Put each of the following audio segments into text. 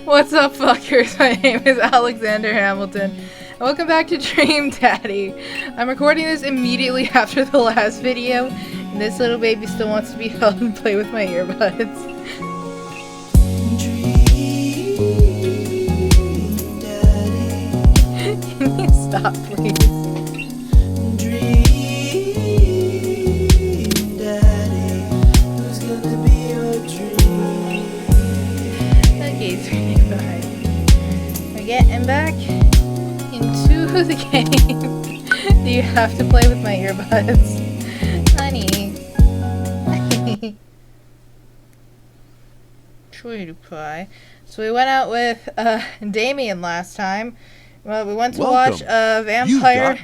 What's up, fuckers? My name is Alexander Hamilton. Welcome back to Dream Daddy. I'm recording this immediately after the last video, and this little baby still wants to be held and play with my earbuds. Can you stop, please? We're getting back into the game. Do you have to play with my earbuds? Honey. Sure you play. So we went out with Damien last time. Well, we went to watch a vampire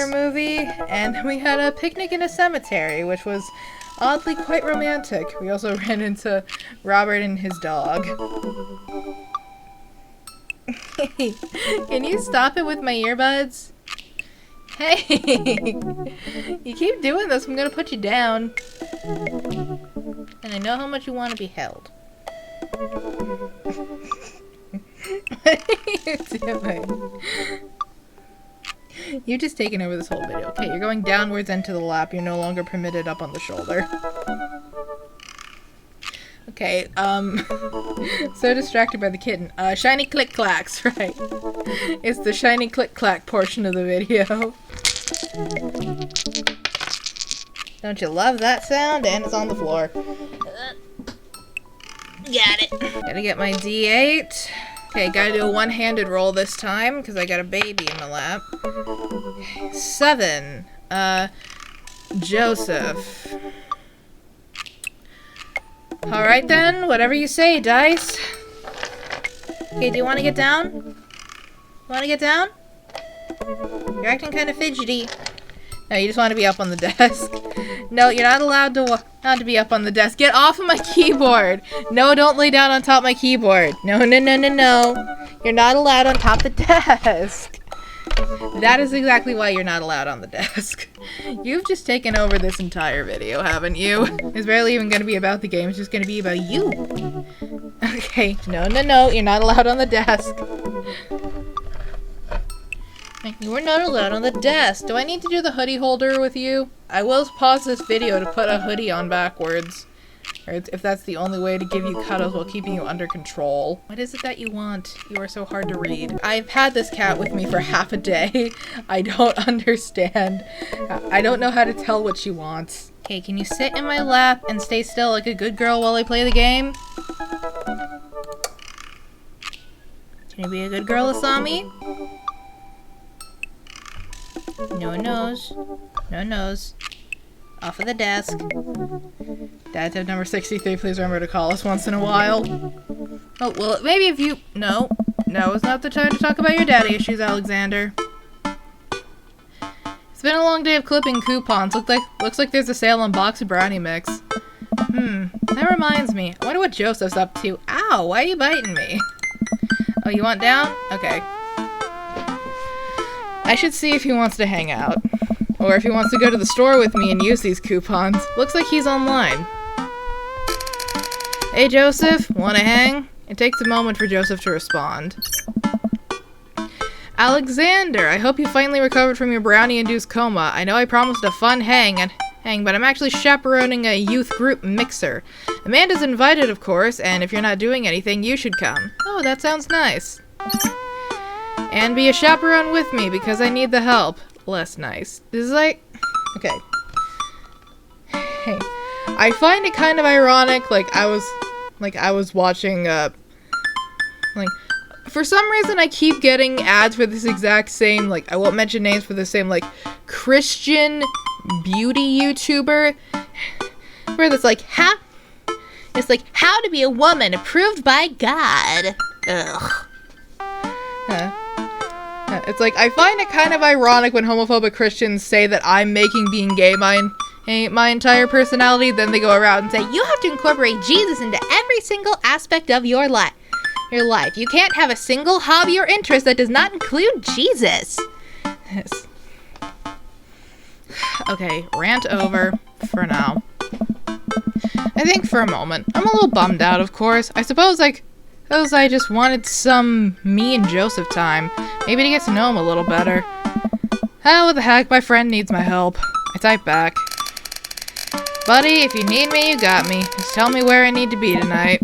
movie, and we had a picnic in a cemetery, which was oddly quite romantic. We also ran into Robert and his dog. Hey, can you stop it with my earbuds? Hey! You keep doing this, I'm gonna put you down. And I know how much you want to be held. What are you doing? You've just taken over this whole video. Okay, you're going downwards into the lap. You're no longer permitted up on the shoulder. Okay, so distracted by the kitten. Shiny click clacks, right. It's the shiny click clack portion of the video. Don't you love that sound? And it's on the floor. Got it. Gotta get my D8. Okay, gotta do a one-handed roll this time, because I got a baby in my lap. 7. Joseph. Alright then, whatever you say, dice. Okay, do you want to get down? Want to get down? You're acting kind of fidgety. No, you just want to be up on the desk. No, you're not allowed to be up on the desk. Get off of my keyboard! No, don't lay down on top of my keyboard. No, no, no, no, no. You're not allowed on top of the desk. That is exactly why you're not allowed on the desk. You've just taken over this entire video, haven't you? It's barely even going to be about the game, it's just going to be about you. Okay, no, no, no, you're not allowed on the desk. You are not allowed on the desk. Do I need to do the hoodie holder with you? I will pause this video to put a hoodie on backwards. Or if that's the only way to give you cuddles while keeping you under control. What is it that you want? You are so hard to read. I've had this cat with me for half a day. I don't understand. I don't know how to tell what she wants. Okay, can you sit in my lap and stay still like a good girl while I play the game? Can you be a good girl, Asami? No nose. No nose. Off of the desk. Dad tab number 63, please remember to call us once in a while. Oh, well, maybe if you... No. No, it's not the time to talk about your daddy issues, Alexander. It's been a long day of clipping coupons. Looks like there's a sale on Box of Brownie Mix. That reminds me. I wonder what Joseph's up to. Ow, why are you biting me? Oh, you want down? Okay. I should see if he wants to hang out. Or if he wants to go to the store with me and use these coupons. Looks like he's online. Hey Joseph, wanna hang? It takes a moment for Joseph to respond. Alexander, I hope you finally recovered from your brownie-induced coma. I know I promised a fun hang, but I'm actually chaperoning a youth group mixer. Amanda's invited, of course, and if you're not doing anything, you should come. Oh, that sounds nice. And be a chaperone with me, because I need the help. Less nice. This is like... Okay. Hey. I find it kind of ironic, I was watching, for some reason I keep getting ads for this exact same, I won't mention names, for the same, Christian beauty YouTuber, where it's how to be a woman approved by God. Ugh. It's I find it kind of ironic when homophobic Christians say that I'm making being gay my entire personality, then they go around and say, you have to incorporate Jesus into every single aspect of your life. You can't have a single hobby or interest that does not include Jesus. Yes. Okay, rant over for now. I think for a moment. I'm a little bummed out, of course. I suppose I just wanted some me and Joseph time. Maybe to get to know him a little better. What the heck, my friend needs my help. I type back. Buddy, if you need me, you got me. Just tell me where I need to be tonight.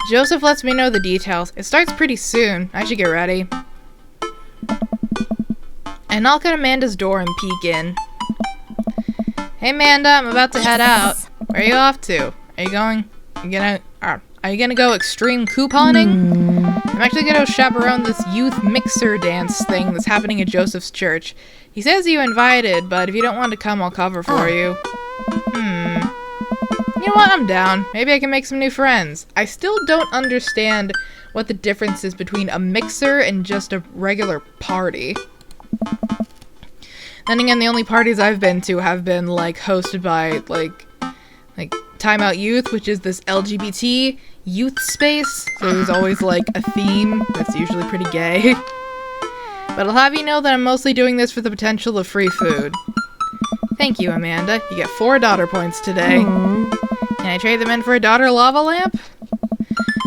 Joseph lets me know the details. It starts pretty soon. I should get ready. I knock on Amanda's door and peek in. Hey Amanda, I'm about to head out. Where are you off to? Are you gonna go extreme couponing? I'm actually gonna chaperone this youth mixer dance thing that's happening at Joseph's church. He says you invited, but if you don't want to come, I'll cover for you. You know what? I'm down. Maybe I can make some new friends. I still don't understand what the difference is between a mixer and just a regular party. Then again, the only parties I've been to have been, like, hosted by, like Time Out Youth, which is this LGBT youth space. So there's always, like, a theme that's usually pretty gay. But I'll have you know that I'm mostly doing this for the potential of free food. Thank you, Amanda. You get 4 daughter points today. Can I trade them in for a daughter lava lamp?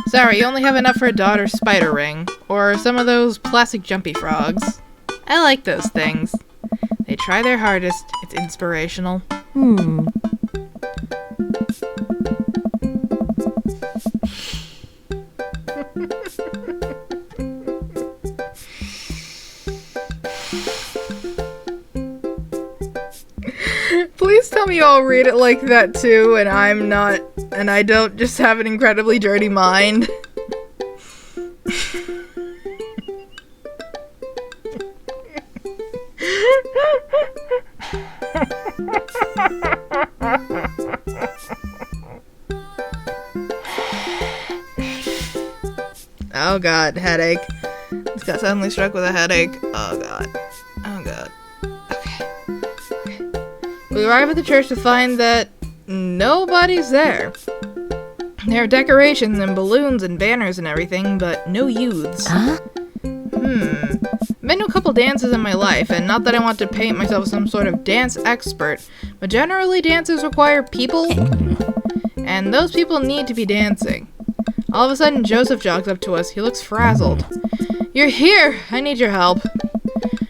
Sorry, you only have enough for a daughter spider ring. Or some of those plastic jumpy frogs. I like those things. They try their hardest. It's inspirational. Please tell me you all read it like that too, and I don't just have an incredibly dirty mind. Oh god, headache. Just got suddenly struck with a headache. Oh god. Oh god. Okay. We arrive at the church to find that nobody's there. There are decorations and balloons and banners and everything, but no youths. Huh? I've been to a couple dances in my life, and not that I want to paint myself some sort of dance expert, but generally dances require people, and those people need to be dancing. All of a sudden, Joseph jogs up to us. He looks frazzled. You're here! I need your help.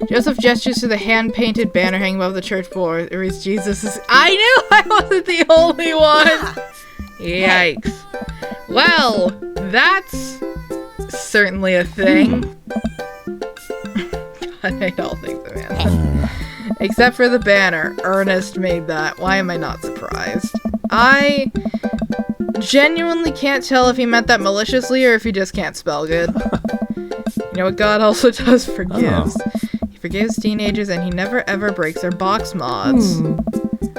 Joseph gestures to the hand-painted banner hanging above the church floor. It reads, Jesus is... I knew I wasn't the only one! Yikes. Well, that's certainly a thing. God, I don't think so, man. Except for the banner. Ernest made that. Why am I not surprised? I genuinely can't tell if he meant that maliciously or if he just can't spell good. You know what God also does? Forgives. He forgives teenagers and he never ever breaks their box mods.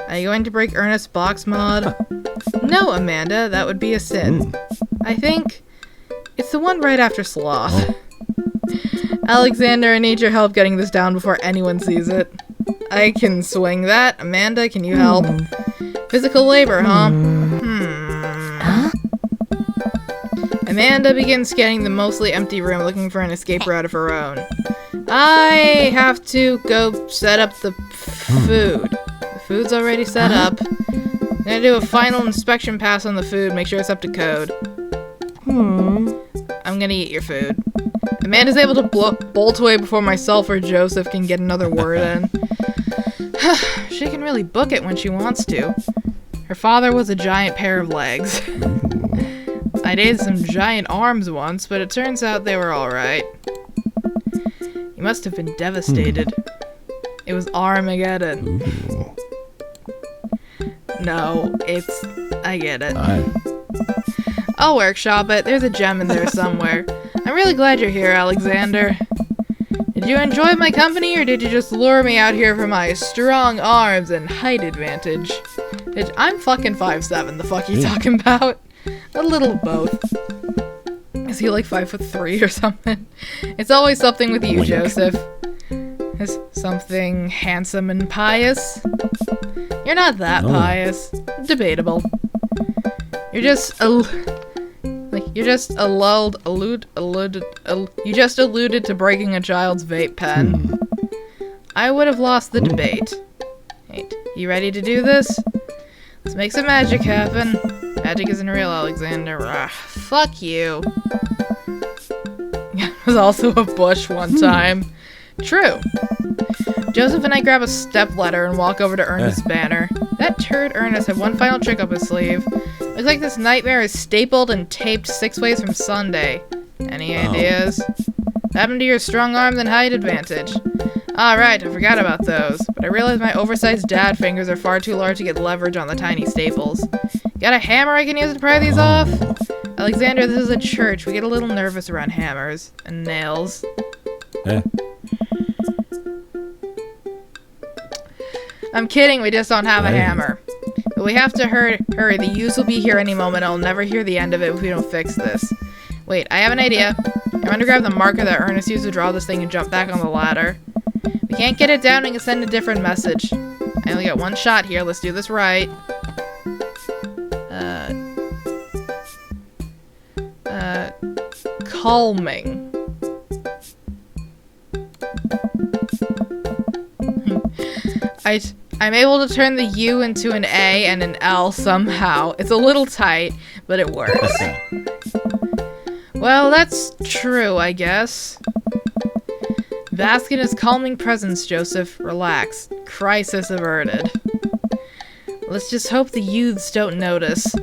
Are you going to break Ernest's box mod? No, Amanda, that would be a sin. I think it's the one right after Sloth. Alexander, I need your help getting this down before anyone sees it. I can swing that. Amanda, can you help? Physical labor, huh? Amanda begins scanning the mostly empty room looking for an escape route of her own. I have to go set up the food. The food's already set up. I'm gonna do a final inspection pass on the food, make sure it's up to code. I'm gonna eat your food. Amanda's able to bolt away before myself or Joseph can get another word in. She can really book it when she wants to. Her father was a giant pair of legs. I dated some giant arms once, but it turns out they were alright. He must have been devastated. It was Armageddon. No, it's... I get it. I'll workshop it. There's a gem in there somewhere. I'm really glad you're here, Alexander. Did you enjoy my company, or did you just lure me out here for my strong arms and height advantage? I'm fucking 5'7", the fuck you talking about? A little of both. Is he like 5'3" or something? It's always something with you, Joseph. Is something handsome and pious? You're not that pious. Debatable. You just alluded to breaking a child's vape pen. I would have lost the debate. Wait, you ready to do this? Let's make some magic happen. Magic isn't real, Alexander. Ah, fuck you. It was also a bush one time. True. Joseph and I grab a stepladder and walk over to Ernest's banner. That turd Ernest had one final trick up his sleeve. Looks like this nightmare is stapled and taped 6 ways from Sunday. Any ideas? What happened to your strong arms and height advantage? Alright, I forgot about those, but I realized my oversized dad fingers are far too large to get leverage on the tiny staples. Got a hammer I can use to pry these off? Alexander, this is a church. We get a little nervous around hammers and nails. I'm kidding, we just don't have a hammer. But we have to hurry. The use will be here any moment. I'll never hear the end of it if we don't fix this. Wait, I have an idea. I'm going to grab the marker that Ernest used to draw this thing and jump back on the ladder. We can't get it down and can send a different message. I only got one shot here. Let's do this right. Calming. I'm able to turn the U into an A and an L somehow. It's a little tight, but it works. Well, that's true, I guess. Bask in his calming presence, Joseph. Relax. Crisis averted. Let's just hope the youths don't notice.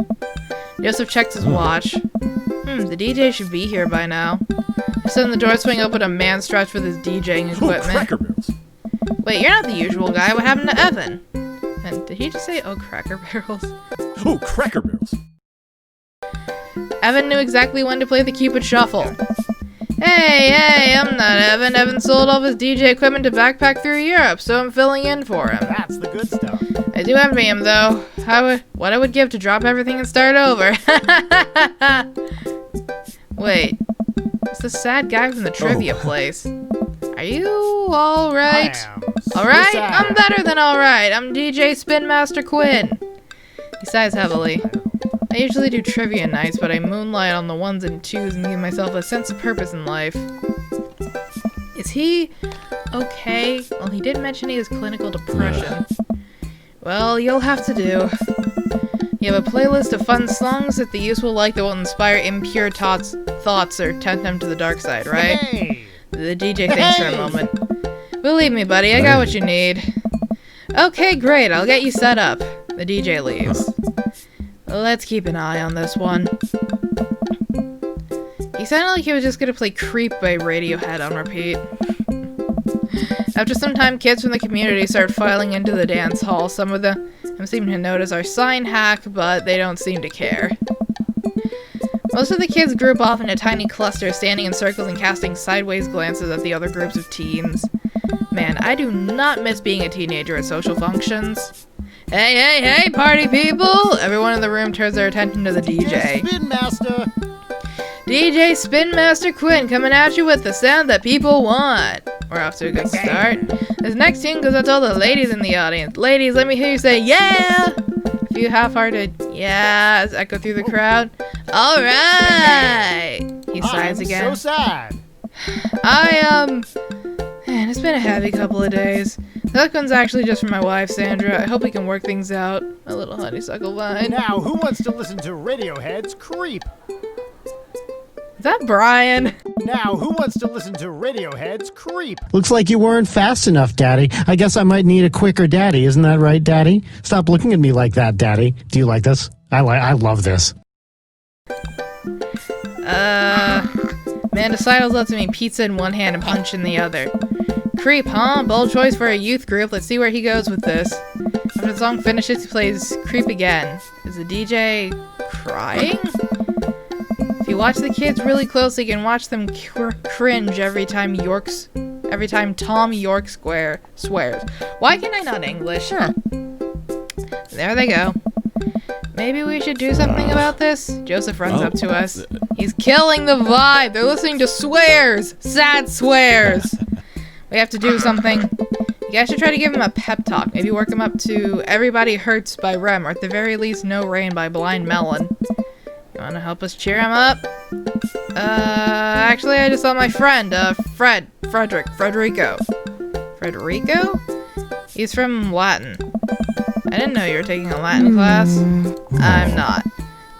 Joseph checked his watch. The DJ should be here by now. Suddenly the door swing open, a man stretched with his DJing equipment. Cracker Barrels. Wait, you're not the usual guy. What happened to Evan? And did he just say, oh, Cracker Barrels? Oh, Cracker Barrels. Evan knew exactly when to play the Cupid Shuffle. Hey, I'm not Evan. Evan sold all of his DJ equipment to backpack through Europe, so I'm filling in for him. That's the good stuff. I do envy him, though. What I would give to drop everything and start over. Wait, it's the sad guy from the trivia place. Are you alright? Alright? I'm better than alright. I'm DJ Spin Master Quinn. He sighs heavily. I usually do trivia nights, but I moonlight on the ones and twos and give myself a sense of purpose in life. Is he okay? Well, he did mention he has clinical depression. Well, you'll have to do. You have a playlist of fun songs that the youth will like that will inspire impure thoughts or tempt them to the dark side, right? Hey. The DJ thinks for a moment. Believe me, buddy, I got what you need. Okay, great, I'll get you set up. The DJ leaves. Let's keep an eye on this one. He sounded like he was just gonna play Creep by Radiohead on repeat. After some time, kids from the community start filing into the dance hall. Some of them seem to notice our sign hack, but they don't seem to care. Most of the kids group off in a tiny cluster, standing in circles and casting sideways glances at the other groups of teens. Man, I do not miss being a teenager at social functions. Hey, party people! Everyone in the room turns their attention to the DJ. Spin Master! DJ Spin Master Quinn coming at you with the sound that people want. We're off to a good start. This next tune goes out to all the ladies in the audience. Ladies, let me hear you say, yeah! A few half-hearted yeahs echo through the crowd. Alright! He sighs again. So sad. Man, it's been a heavy couple of days. That one's actually just for my wife, Sandra. I hope we can work things out. A little honeysuckle vine. Now, who wants to listen to Radiohead's Creep? Is that Brian? Now, who wants to listen to Radiohead's Creep? Looks like you weren't fast enough, Daddy. I guess I might need a quicker daddy. Isn't that right, Daddy? Stop looking at me like that, Daddy. Do you like this? I love this. Mandacidals lets me pizza in one hand and punch in the other. Creep, huh? Bold choice for a youth group. Let's see where he goes with this. After the song finishes, he plays Creep again. Is the DJ crying? If you watch the kids really closely, you can watch them cringe every time Tom York swears. Why can I not English? There they go. Maybe we should do something about this? Joseph runs up to us. He's killing the vibe. They're listening to swears. Sad swears. We have to do something. You guys should try to give him a pep talk. Maybe work him up to Everybody Hurts by Rem, or at the very least No Rain by Blind Melon. You wanna help us cheer him up? Actually I just saw my friend, Frederico. Frederico? He's from Latin. I didn't know you were taking a Latin class. I'm not.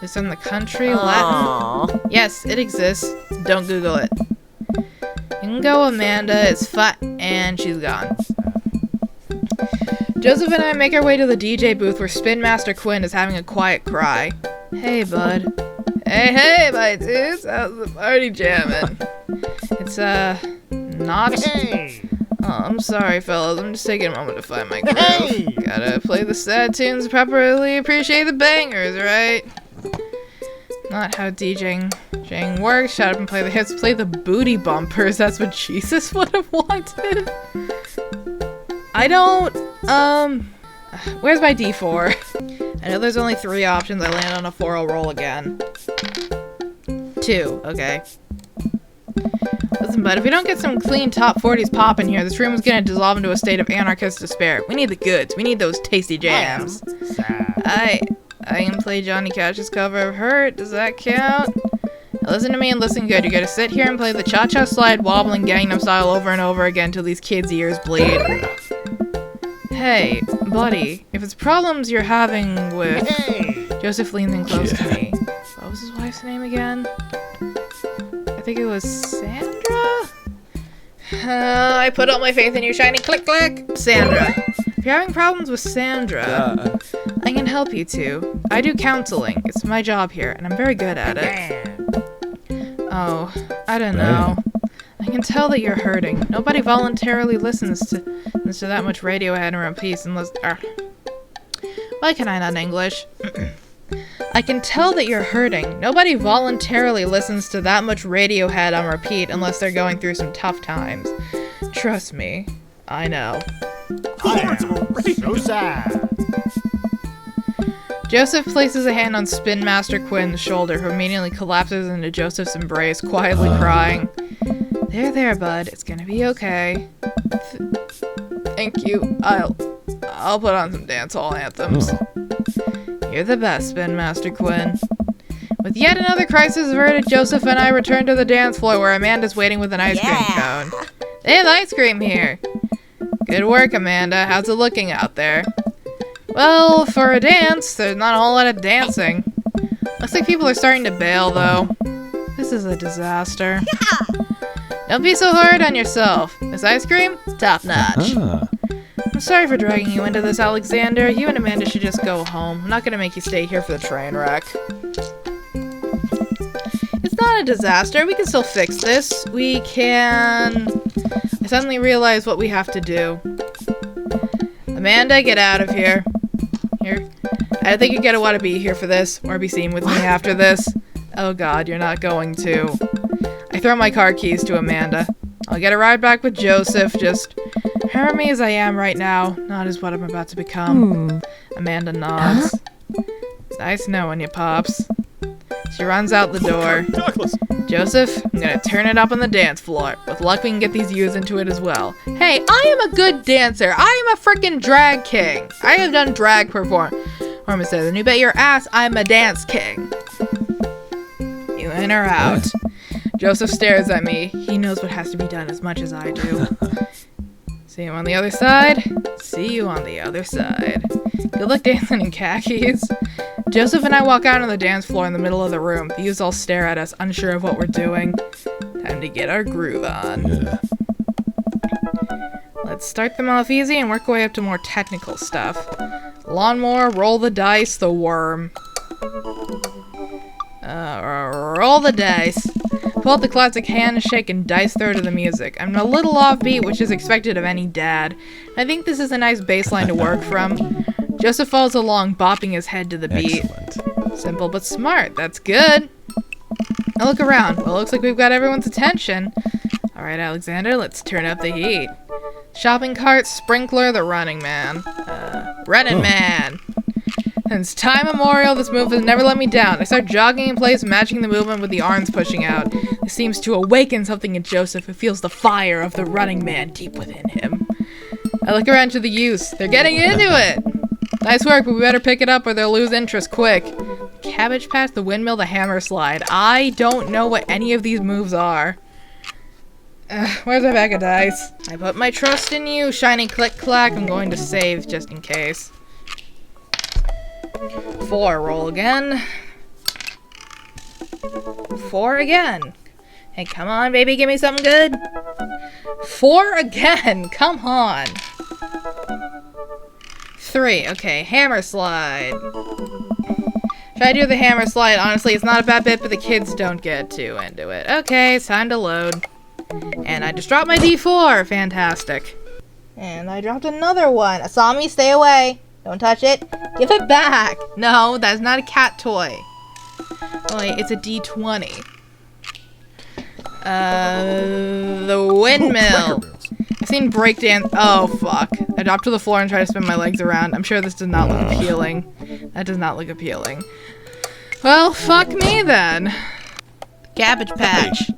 It's from the country, Latin? Yes, it exists. Don't Google it. You can go, Amanda. It's fat, and she's gone. Joseph and I make our way to the DJ booth where Spin Master Quinn is having a quiet cry. Hey, bud. Hey, my dudes. How's the party jamming? It's, not... Hey! Oh, I'm sorry, fellas. I'm just taking a moment to find my groove. Hey! Gotta play the sad tunes, properly appreciate the bangers, right? Not how DJing works. Shut up and play the hits. Play the booty bumpers. That's what Jesus would have wanted. I don't, where's my D4? I know there's only 3 options. I land on a 4, I'll roll again. 2, okay. Listen, bud, if we don't get some clean top 40s pop in here, this room is gonna dissolve into a state of anarchist despair. We need the goods. We need those tasty jams. Sad. I can play Johnny Cash's cover of Hurt. Does that count? Now listen to me and listen good. You gotta sit here and play the cha-cha slide wobbling Gangnam Style over and over again till these kids' ears bleed. Hey, buddy, if it's problems you're having with... Hey! Joseph leans in close to me. What was his wife's name again? I think it was Sandra? I put all my faith in you, shiny click-click. Sandra. If you're having problems with Sandra, I can help you too. I do counseling. It's my job here, and I'm very good at it. Oh, I don't know. I can tell that you're hurting. Nobody voluntarily listens to that much Radiohead and One Piece unless... Why can I not English? I can tell that you're hurting. Nobody voluntarily listens to that much Radiohead on repeat unless they're going through some tough times. Trust me. I know. I am so sad. Joseph places a hand on Spin Master Quinn's shoulder, who immediately collapses into Joseph's embrace, quietly crying. There, bud. It's gonna be okay. Thank you. I'll put on some dance hall anthems. You're the best, Spin Master Quinn. With yet another crisis averted, Joseph and I return to the dance floor where Amanda's waiting with an ice cream cone. They have ice cream here. Good work, Amanda. How's it looking out there? Well, for a dance, there's not a whole lot of dancing. Looks like people are starting to bail, though. This is a disaster. Don't be so hard on yourself. This ice cream? Top notch. I'm sorry for dragging you into this, Alexander. You and Amanda should just go home. I'm not gonna make you stay here for the train wreck. It's not a disaster. We can still fix this. We can... I suddenly realize what we have to do. Amanda, get out of here. Here. I think you're gonna want to be here for this, or be seen with me after this. Oh god, you're not going to. I throw my car keys to Amanda. I'll get a ride back with Joseph, just remember me as I am right now, not as what I'm about to become. Amanda nods. It's nice knowing you, Pops. She runs out the door. Douglas! Joseph, I'm gonna turn it up on the dance floor. With luck, we can get these youths into it as well. Hey, I am a good dancer. I am a freaking drag king. I have done drag performances, and you bet your ass I'm a dance king. You in or out? Joseph stares at me. He knows what has to be done as much as I do. See you on the other side? See you on the other side. Good luck dancing in khakis. Joseph and I walk out on the dance floor in the middle of the room. The youths all stare at us, unsure of what we're doing. Time to get our groove on. Let's start them off easy and work our way up to more technical stuff. Lawnmower, roll the dice, the worm. Roll the dice. Pull out the classic handshake and dice throw to the music. I'm a little offbeat, which is expected of any dad. I think this is a nice baseline to work from. Joseph follows along, bopping his head to the beat. Excellent. Simple but smart. That's good. Now look around. Well, it looks like we've got everyone's attention. Alright, Alexander, let's turn up the heat. Shopping cart, sprinkler, the running man. Running man. Since time immemorial, this move has never let me down. I start jogging in place, matching the movement with the arms pushing out. This seems to awaken something in Joseph, who feels the fire of the running man deep within him. I look around to the youths. They're getting into it! Nice work, but we better pick it up or they'll lose interest quick. Cabbage patch, the windmill, the hammer slide. I don't know what any of these moves are. Where's my bag of dice? I put my trust in you, shiny click-clack. I'm going to save just in case. 4, roll again. 4 again. Hey, come on, baby, give me something good. 4 again, come on. 3, okay, hammer slide. Should I do the hammer slide? Honestly, it's not a bad bit, but the kids don't get too into it. Okay, it's time to load. And I just dropped my D4, fantastic. And I dropped another one. Asami, stay away. Don't touch it. Give it back. No, that's not a cat toy. Wait, it's a D20. The windmill. I've seen breakdance. Oh, fuck. I dropped to the floor and tried to spin my legs around. I'm sure this does not look appealing. That does not look appealing. Well, fuck me then. Cabbage Patch.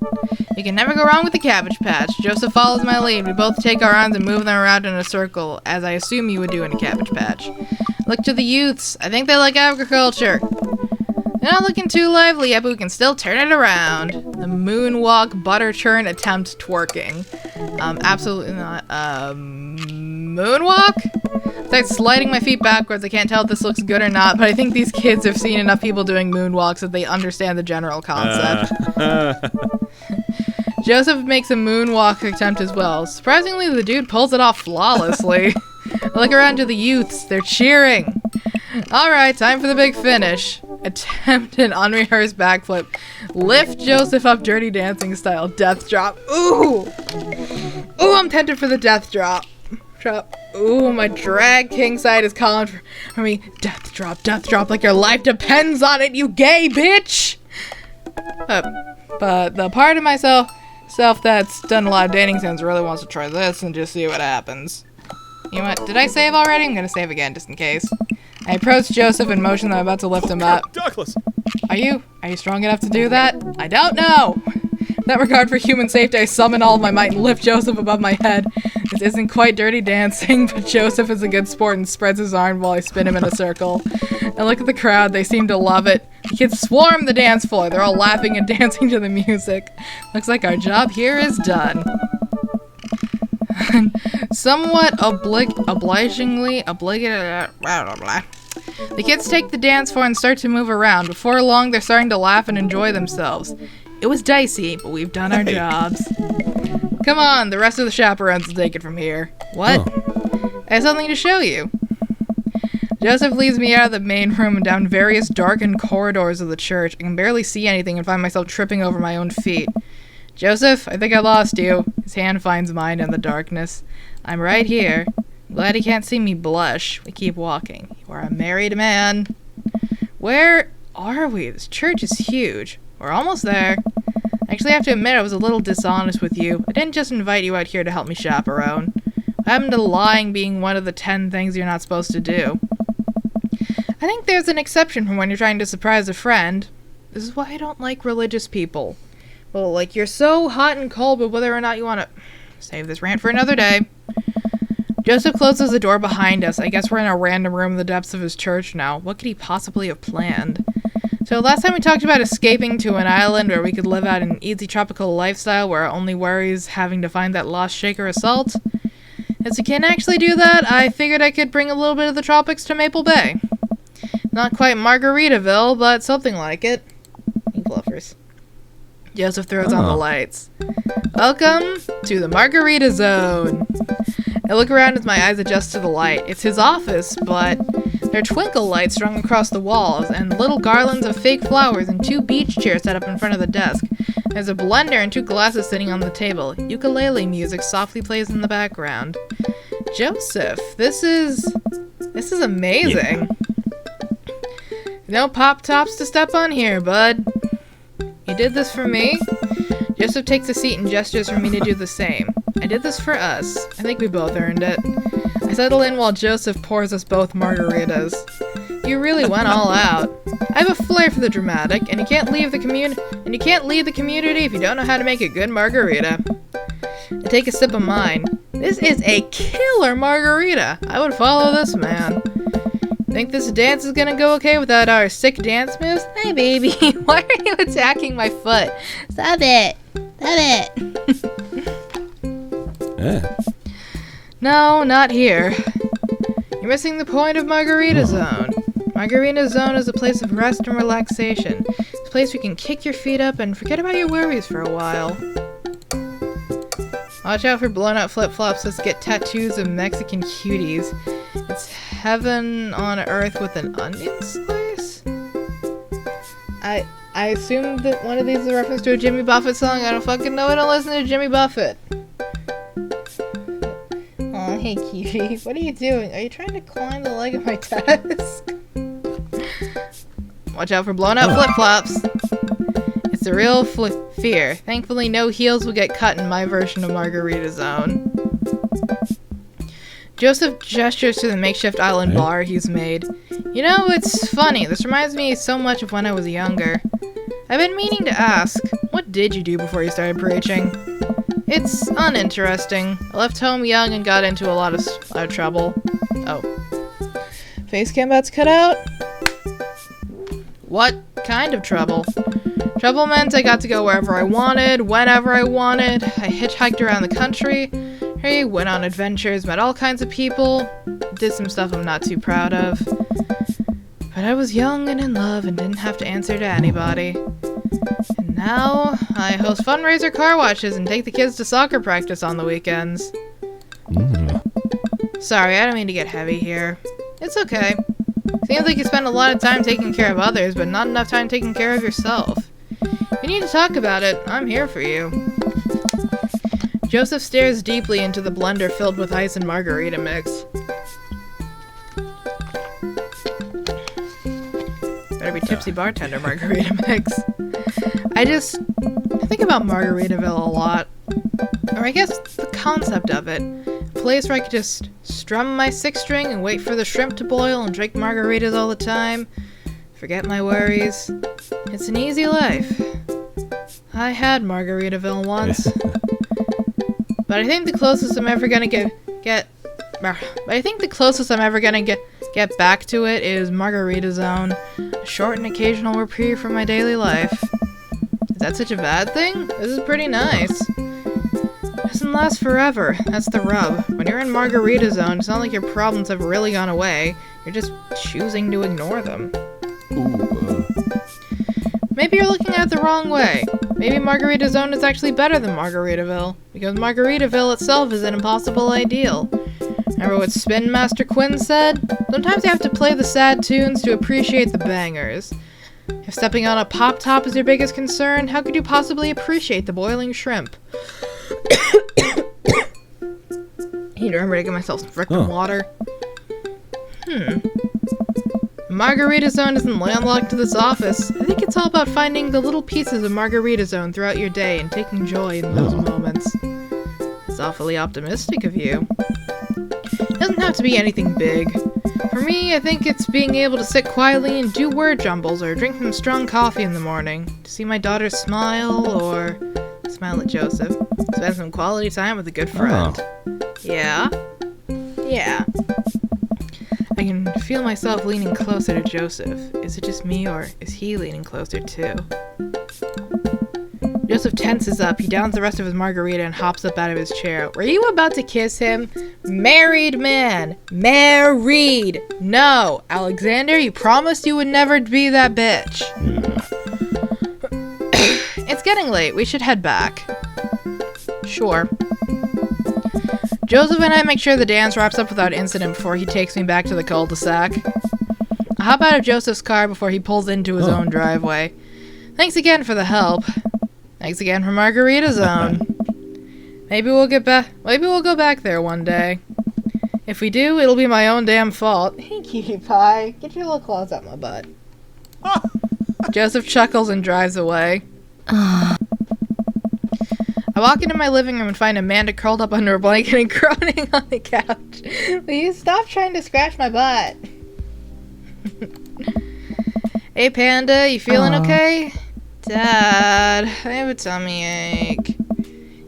You can never go wrong with the Cabbage Patch. Joseph follows my lead. We both take our arms and move them around in a circle, as I assume you would do in a Cabbage Patch. Look to the youths. I think they like agriculture. They're not looking too lively yet, but we can still turn it around. The moonwalk butter churn attempt twerking. Absolutely not. Moonwalk? Start sliding my feet backwards. I can't tell if this looks good or not, but I think these kids have seen enough people doing moonwalks that they understand the general concept. Joseph makes a moonwalk attempt as well. Surprisingly, the dude pulls it off flawlessly. I look around to the youths. They're cheering. Alright, time for the big finish. Attempt an unrehearsed backflip. Lift Joseph up Dirty Dancing style. Death drop. Ooh! Ooh, I'm tempted for the death drop. Ooh, my drag king side is calling for me. Death drop like your life depends on it, you gay bitch! But the part of myself that's done a lot of dating since really wants to try this and just see what happens. You know what? Did I save already? I'm gonna save again just in case. I approach Joseph and motion that I'm about to lift him up. Douglas! Are you strong enough to do that? I don't know! In that regard for human safety, I summon all of my might and lift Joseph above my head. This isn't quite Dirty Dancing, but Joseph is a good sport and spreads his arm while I spin him in a circle. And look at the crowd, they seem to love it. The kids swarm the dance floor, they're all laughing and dancing to the music. Looks like our job here is done. Somewhat obligingly, the kids take the dance floor and start to move around. Before long, they're starting to laugh and enjoy themselves. It was dicey, but we've done our jobs. Come on, the rest of the chaperones will take it from here. What? Oh. I have something to show you. Joseph leads me out of the main room and down various darkened corridors of the church. I can barely see anything and find myself tripping over my own feet. Joseph, I think I lost you. His hand finds mine in the darkness. I'm right here. I'm glad he can't see me blush. We keep walking. You are a married man. Where are we? This church is huge. We're almost there. I actually have to admit I was a little dishonest with you. I didn't just invite you out here to help me chaperone. What happened to lying being one of the 10 things you're not supposed to do? I think there's an exception from when you're trying to surprise a friend. This is why I don't like religious people. Well, like, you're so hot and cold, but whether or not you want to... Save this rant for another day. Joseph closes the door behind us. I guess we're in a random room in the depths of his church now. What could he possibly have planned? So last time we talked about escaping to an island where we could live out an easy tropical lifestyle where our only worry is having to find that lost shaker of salt. As we can't actually do that, I figured I could bring a little bit of the tropics to Maple Bay. Not quite Margaritaville, but something like it. Glovers. Joseph throws on the lights. Welcome to the Margarita Zone. I look around as my eyes adjust to the light. It's his office, but there are twinkle lights strung across the walls, and little garlands of fake flowers and 2 beach chairs set up in front of the desk. There's a blender and 2 glasses sitting on the table. Ukulele music softly plays in the background. Joseph, this is amazing. No pop tops to step on here, bud. You did this for me? Joseph takes a seat and gestures for me to do the same. I did this for us. I think we both earned it. I settle in while Joseph pours us both margaritas. You really went all out. I have a flair for the dramatic, and you can't leave the community if you don't know how to make a good margarita. I take a sip of mine. This is a killer margarita. I would follow this man. Think this dance is gonna go okay without our sick dance moves? Hey, baby, why are you attacking my foot? Stop it. Stop it. No, not here. You're missing the point of Margarita Zone. Margarita Zone is a place of rest and relaxation. It's a place where you can kick your feet up and forget about your worries for a while. Watch out for blown out flip-flops that get tattoos of Mexican cuties. It's heaven on earth with an onion slice? I assume that one of these is a reference to a Jimmy Buffett song. I don't fucking know. I don't listen to Jimmy Buffett. Oh, hey, cutie. What are you doing? Are you trying to climb the leg of my desk? Watch out for blown out flip-flops. It's a real fear. Thankfully, no heels will get cut in my version of Margarita Zone. Joseph gestures to the makeshift island bar he's made. You know, it's funny. This reminds me so much of when I was younger. I've been meaning to ask, what did you do before you started preaching? It's uninteresting. I left home young and got into a lot of trouble. Oh. Facecam but's cut out? What kind of trouble? Trouble meant I got to go wherever I wanted, whenever I wanted. I hitchhiked around the country. I went on adventures, met all kinds of people. Did some stuff I'm not too proud of. But I was young and in love and didn't have to answer to anybody. And now, I host fundraiser car washes and take the kids to soccer practice on the weekends. Sorry, I don't mean to get heavy here. It's okay. Seems like you spend a lot of time taking care of others, but not enough time taking care of yourself. If you need to talk about it, I'm here for you. Joseph stares deeply into the blender filled with ice and margarita mix. Better be tipsy bartender margarita mix. I think about Margaritaville a lot. Or I guess the concept of it. A place where I could just strum my six string and wait for the shrimp to boil and drink margaritas all the time. Forget my worries. It's an easy life. I had Margaritaville once. But I think the closest I'm ever gonna get back to it is Margarita Zone. A short and occasional reprieve from my daily life. Is that such a bad thing? This is pretty nice. It doesn't last forever. That's the rub. When you're in Margarita Zone, it's not like your problems have really gone away. You're just choosing to ignore them. Maybe you're looking at it the wrong way. Maybe Margarita Zone is actually better than Margaritaville, because Margaritaville itself is an impossible ideal. Remember what Spin Master Quinn said? Sometimes you have to play the sad tunes to appreciate the bangers. If stepping on a pop-top is your biggest concern, how could you possibly appreciate the boiling shrimp? I need to remember to get myself some frickin' water. Margarita Zone isn't landlocked to this office. I think it's all about finding the little pieces of Margarita Zone throughout your day and taking joy in those moments. It's awfully optimistic of you. It doesn't have to be anything big. For me, I think it's being able to sit quietly and do word jumbles or drink some strong coffee in the morning, to see my daughter smile or smile at Joseph, spend some quality time with a good friend. Yeah? Yeah. I can feel myself leaning closer to Joseph. Is it just me, or is he leaning closer too? Joseph tenses up. He downs the rest of his margarita and hops up out of his chair. Were you about to kiss him? Married man! Married! No! Alexander, you promised you would never be that bitch. It's getting late. We should head back. Sure. Joseph and I make sure the dance wraps up without incident before he takes me back to the cul-de-sac. I hop out of Joseph's car before he pulls into his own driveway. Thanks again for the help. Thanks again for Margarita Zone. Maybe we'll go back there one day. If we do, it'll be my own damn fault. Hey, cutie pie. Get your little claws out my butt. Joseph chuckles and drives away. I walk into my living room and find Amanda curled up under a blanket and groaning on the couch. Will you stop trying to scratch my butt? Hey, Panda, you feeling okay? Dad, I have a tummy ache.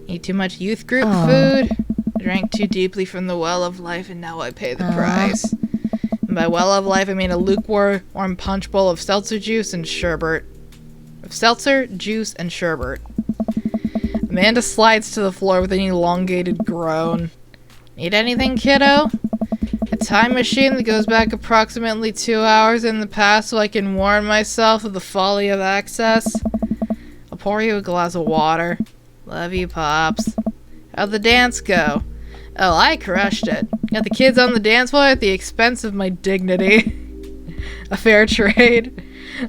Eat too much youth group food? Drank too deeply from the well of life and now I pay the price. And by well of life, I mean a lukewarm punch bowl of seltzer juice and sherbet. Amanda slides to the floor with an elongated groan. Need anything, kiddo? A time machine that goes back approximately 2 hours in the past so I can warn myself of the folly of excess. I'll pour you a glass of water. Love you, Pops. How'd the dance go? Oh, I crushed it. Got the kids on the dance floor at the expense of my dignity. A fair trade.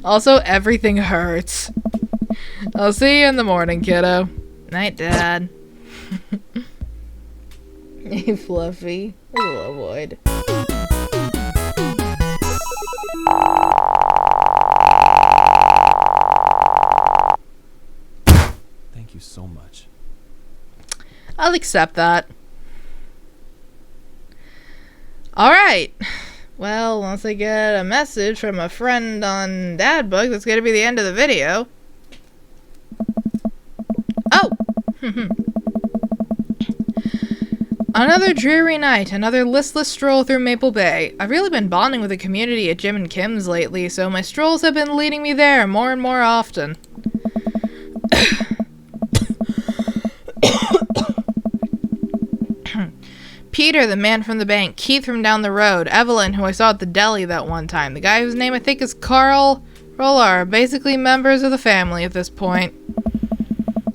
Also, everything hurts. I'll see you in the morning, kiddo. Night, Dad. Hey, Fluffy. Hello, Void. Thank you so much. I'll accept that. Alright. Well, once I get a message from a friend on Dadbook, that's gonna be the end of the video. Oh! Another dreary night, another listless stroll through Maple Bay. I've really been bonding with the community at Jim and Kim's lately, so my strolls have been leading me there more and more often. Peter, the man from the bank, Keith from down the road, Evelyn, who I saw at the deli that one time, the guy whose name I think is Carl, Roller, basically members of the family at this point.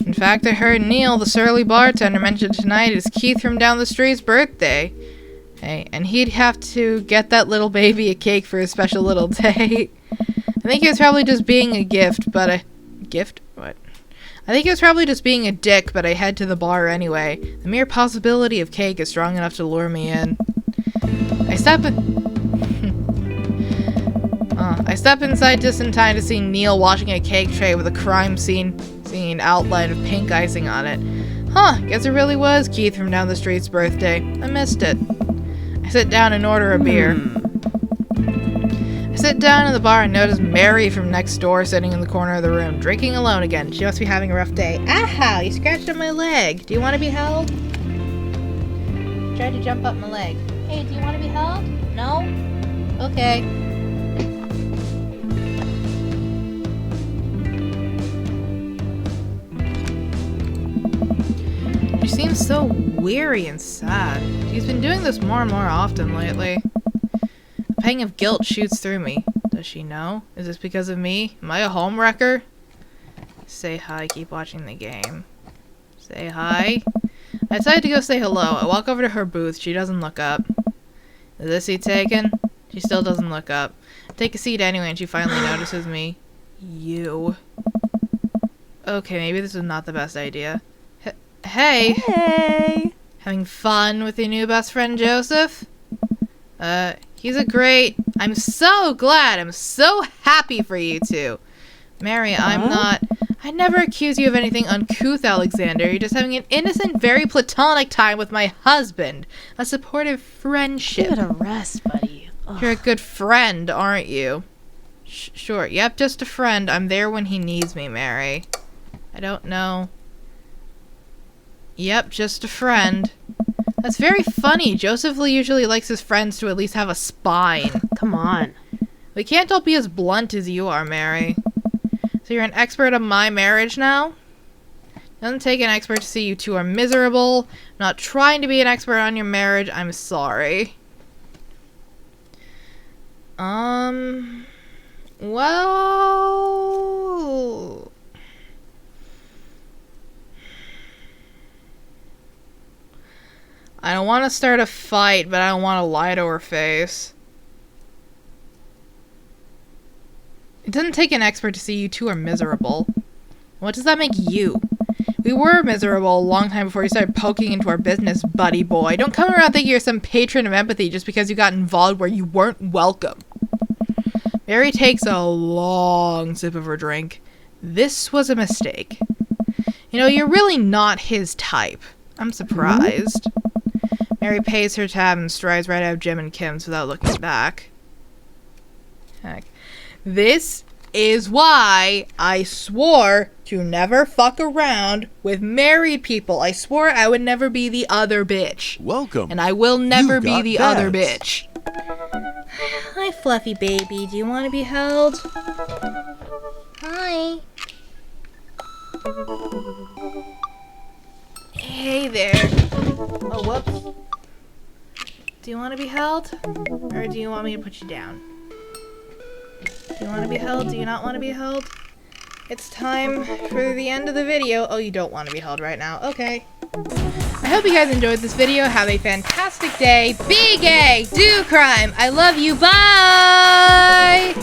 In fact, I heard Neil, the surly bartender, mention tonight is Keith from down the street's birthday. Hey, and he'd have to get that little baby a cake for his special little day. I think he was probably just being a gift, but a... Gift? What? I think he was probably just being a dick, but I head to the bar anyway. The mere possibility of cake is strong enough to lure me in. I step inside just in time to see Neil washing a cake tray with a crime scene outline of pink icing on it. Huh, guess it really was Keith from down the street's birthday. I missed it. I sit down and order a beer. I sit down in the bar and notice Mary from next door sitting in the corner of the room, drinking alone again. She must be having a rough day. Ow! You scratched on my leg. Do you want to be held? Tried to jump up my leg. Hey, do you want to be held? No? Okay. She seems so weary and sad. She's been doing this more and more often lately. A pang of guilt shoots through me. Does she know? Is this because of me? Am I a homewrecker? Say hi, keep watching the game. Say hi. I decide to go say hello. I walk over to her booth. She doesn't look up. Is this seat taken? She still doesn't look up. I take a seat anyway and she finally notices me. You. Okay, maybe this is not the best idea. Hey. Hey. Having fun with your new best friend, Joseph? He's a great... I'm so glad. I'm so happy for you two. Mary, I'm not... I never accuse you of anything uncouth, Alexander. You're just having an innocent, very platonic time with my husband. A supportive friendship. Give it a rest, buddy. Ugh. You're a good friend, aren't you? Sure. Yep, just a friend. I'm there when he needs me, Mary. I don't know... Yep, just a friend. That's very funny. Joseph usually likes his friends to at least have a spine. Come on. We can't all be as blunt as you are, Mary. So you're an expert on my marriage now? Doesn't take an expert to see you two are miserable. I'm not trying to be an expert on your marriage. I'm sorry. Well... I don't want to start a fight, but I don't want to lie to her face. It doesn't take an expert to see you two are miserable. What does that make you? We were miserable a long time before you started poking into our business, buddy boy. Don't come around thinking you're some patron of empathy just because you got involved where you weren't welcome. Mary takes a long sip of her drink. This was a mistake. You know, you're really not his type. I'm surprised. Mary pays her tab and strides right out of Jim and Kim's without looking back. Heck. This is why I swore to never fuck around with married people. I swore I would never be the other bitch. Welcome. And I will never be got the bags. other bitch. Hi, Fluffy baby. Do you want to be held? Hi. Hey there. Oh, whoops. Do you want to be held? Or do you want me to put you down? Do you want to be held? Do you not want to be held? It's time for the end of the video. Oh, you don't want to be held right now. Okay. I hope you guys enjoyed this video. Have a fantastic day. Be gay. Do crime. I love you. Bye!